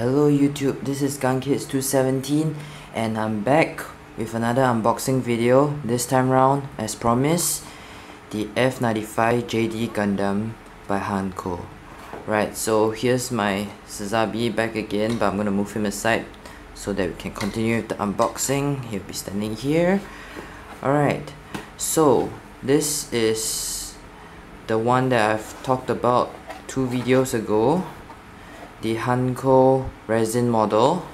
Hello YouTube, this is GunKids217 and I'm back with another unboxing video. This time round, as promised, the F95 JD Gundam by Hanko. Right, so here's my Sazabi back again, but I'm gonna move him aside so that we can continue with the unboxing. He'll be standing here. Alright, so this is the one that I've talked about 2 videos ago, the Hanko resin model.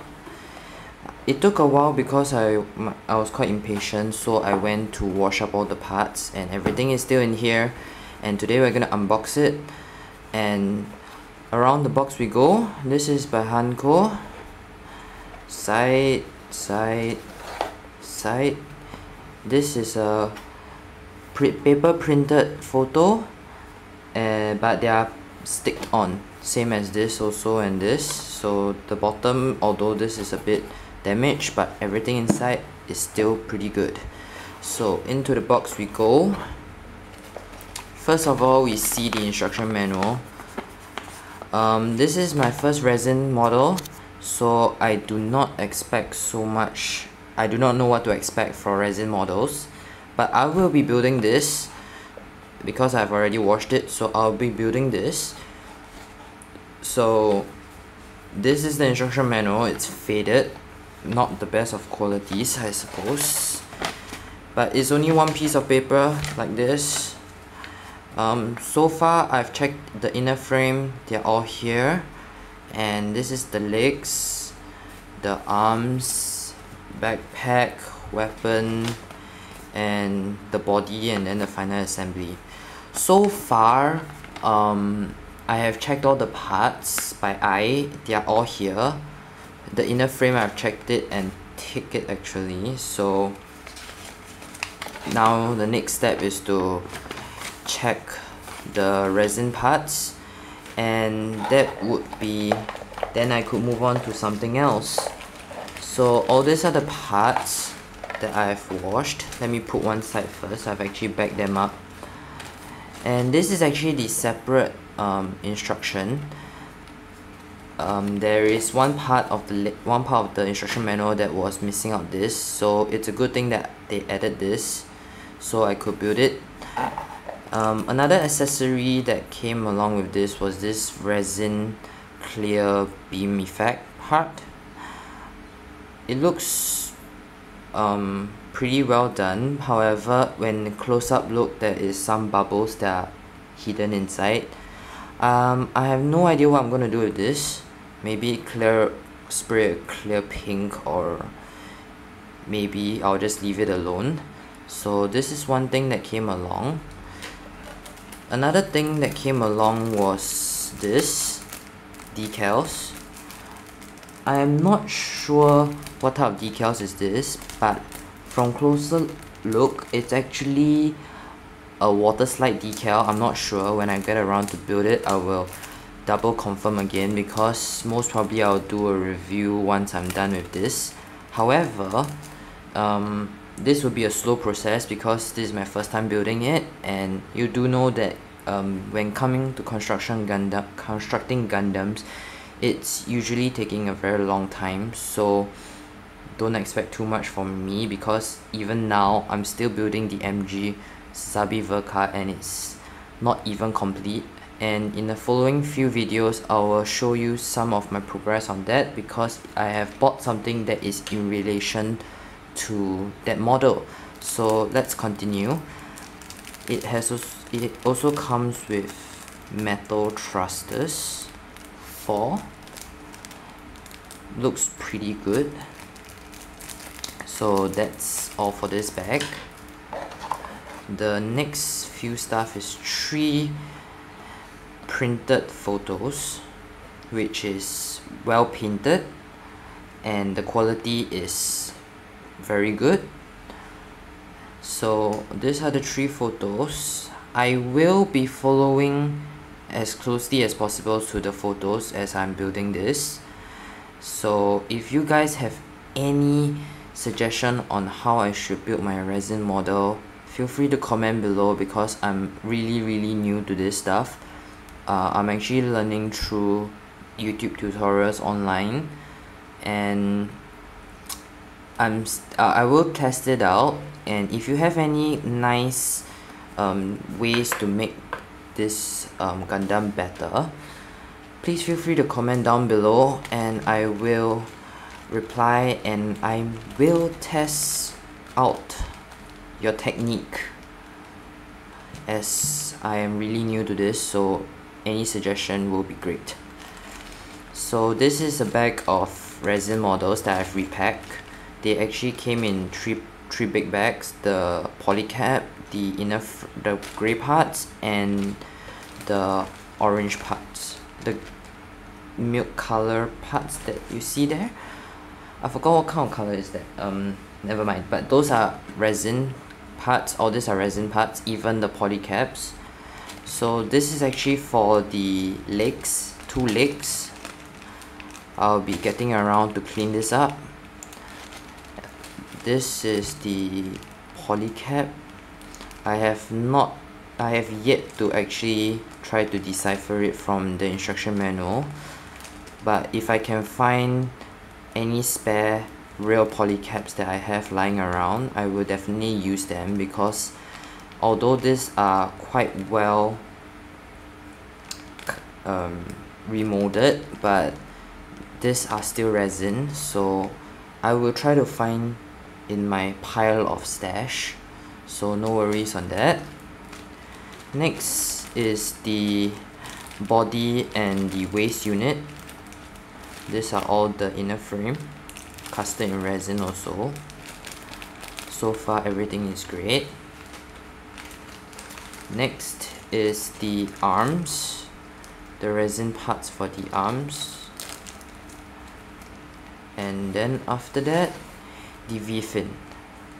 It took a while because I was quite impatient, so I went to wash up all the parts, and everything is still in here. And today we're gonna unbox it, and around the box we go. This is by Hanko. Side, side, side. This is a paper printed photo, but they are sticked on, same as this also and this. So the bottom, although this is a bit damaged, but everything inside is still pretty good. So into the box we go. First of all, we see the instruction manual. This is my first resin model, so I do not expect so much. I do not know what to expect for resin models, but I will be building this because I've already washed it, so I'll be building this. So this is the instruction manual. It's faded, not the best of qualities, I suppose, but it's only one piece of paper like this. So far I've checked the inner frame, they're all here, and this is the legs, the arms, backpack, weapon, and the body, and then the final assembly. So far I have checked all the parts by eye, they are all here. The inner frame, I've checked it and ticked it actually. So now the next step is to check the resin parts, and that would be, then I could move on to something else. So all these are the parts that I've washed. Let me put one side first. I've actually bagged them up, and this is actually the separate instruction. There is one part of the instruction manual that was missing out this, so it's a good thing that they added this so I could build it. Another accessory that came along with this was this resin clear beam effect part. It looks pretty well done. However, when close up look, there is some bubbles that are hidden inside. I have no idea what I'm gonna do with this. Maybe spray a clear pink, or maybe I'll just leave it alone. So this is one thing that came along. Another thing that came along was this decals. I am not sure what type of decals is this, but from closer look, it's actually a water slide decal. I'm not sure. When I get around to build it, I will double confirm again, because most probably I'll do a review once I'm done with this. However, this will be a slow process because this is my first time building it, and you do know that when coming to constructing Gundams, it's usually taking a very long time. So don't expect too much from me, because even now I'm still building the MG Sazabi Verka and it's not even complete. And in the following few videos, I will show you some of my progress on that, because I have bought something that is in relation to that model. So let's continue. It also comes with metal thrusters. 4. Looks pretty good. So that's all for this bag. The next few stuff is 3 printed photos, which is well painted, and the quality is very good. So these are the 3 photos. I will be following as closely as possible to the photos as I'm building this. So if you guys have any suggestion on how I should build my resin model, feel free to comment below, because I'm really new to this stuff. I'm actually learning through YouTube tutorials online, and I will test it out. And if you have any nice ways to make this Gundam better, please feel free to comment down below, and I will reply, and I will test out your technique, as I am really new to this, so any suggestion will be great. So this is a bag of resin models that I've repacked. They actually came in three big bags: the polycap, the the gray parts, and the orange parts, the milk color parts that you see there. I forgot what kind of color is that. Never mind, but those are resin parts. All these are resin parts, even the polycaps. So this is actually for the legs, 2 legs. I'll be getting around to clean this up. This is the polycap. I have yet to actually try to decipher it from the instruction manual, but if I can find any spare real polycaps that I have lying around, I will definitely use them, because although these are quite well remolded, but these are still resin, so I will try to find in my pile of stash, so no worries on that. Next is the body and the waist unit. These are all the inner frame, casted in resin also. So far everything is great. Next is the arms, the resin parts for the arms, and then after that, the V-fin.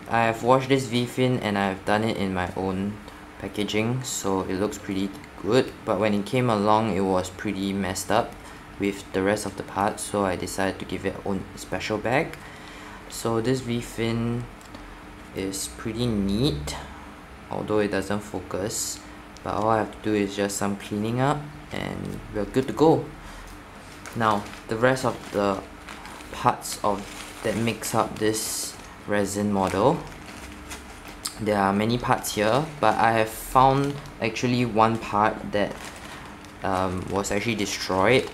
I have washed this V-fin and I have done it in my own packaging, so it looks pretty good, but when it came along it was pretty messed up with the rest of the parts, so I decided to give it a own special bag. So this V-fin is pretty neat, although it doesn't focus, but all I have to do is just some cleaning up and we're good to go. Now the rest of the parts that makes up this resin model, there are many parts here, but I have found actually one part that was actually destroyed.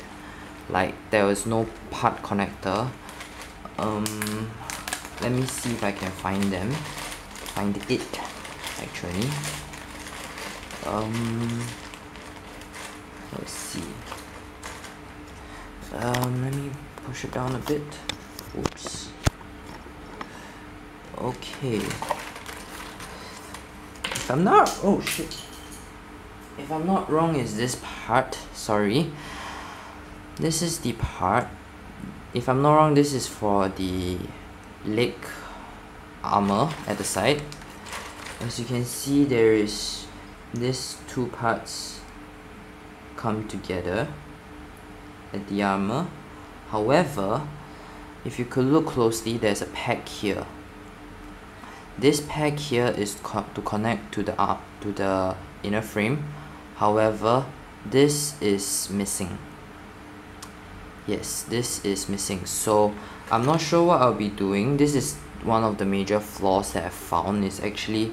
Like, there was no part connector. Let me see if I can find it actually. Let's see. Let me push it down a bit. Oops. Okay. If I'm not wrong, is this part? Sorry. This is the part. If I'm not wrong, this is for the leg armor at the side. As you can see, there is these 2 parts come together at the armor. However, if you could look closely, there's a peg here. This peg here is to connect to the inner frame. However, this is missing. Yes, this is missing. So I'm not sure what I'll be doing. This is one of the major flaws that I've found. It's actually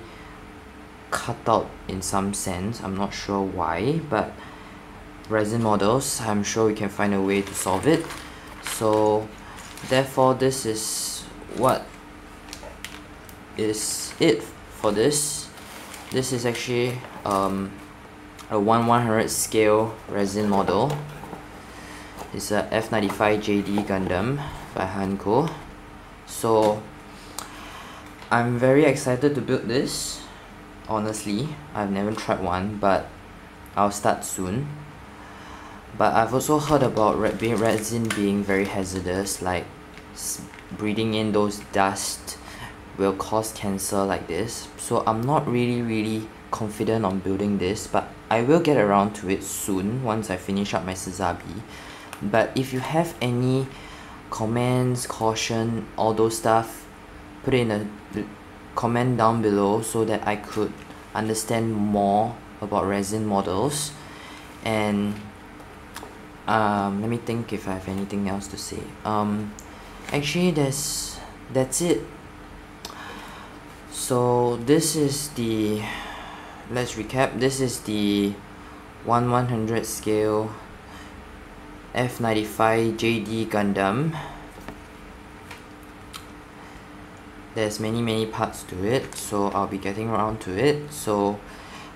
cut out in some sense. I'm not sure why, but resin models, I'm sure we can find a way to solve it. So therefore, this is what is it for this. This is actually a 1/100 scale resin model. It's a F95 JD Gundam by Hanko. So I'm very excited to build this. Honestly, I've never tried one, but I'll start soon. But I've also heard about resin being very hazardous, like breathing in those dust will cause cancer like this. So I'm not really confident on building this, but I will get around to it soon once I finish up my Suzabi. But if you have any comments, caution, all those stuff, put it in a comment down below so that I could understand more about resin models. And let me think if I have anything else to say. Actually that's it. So this is the, let's recap, this is the 1/100 scale F95 JD Gundam. There's many parts to it, so I'll be getting around to it. So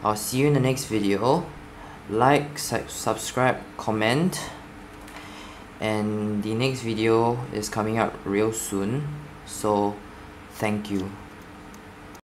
I'll see you in the next video. Like, subscribe, comment, and the next video is coming up real soon, so thank you.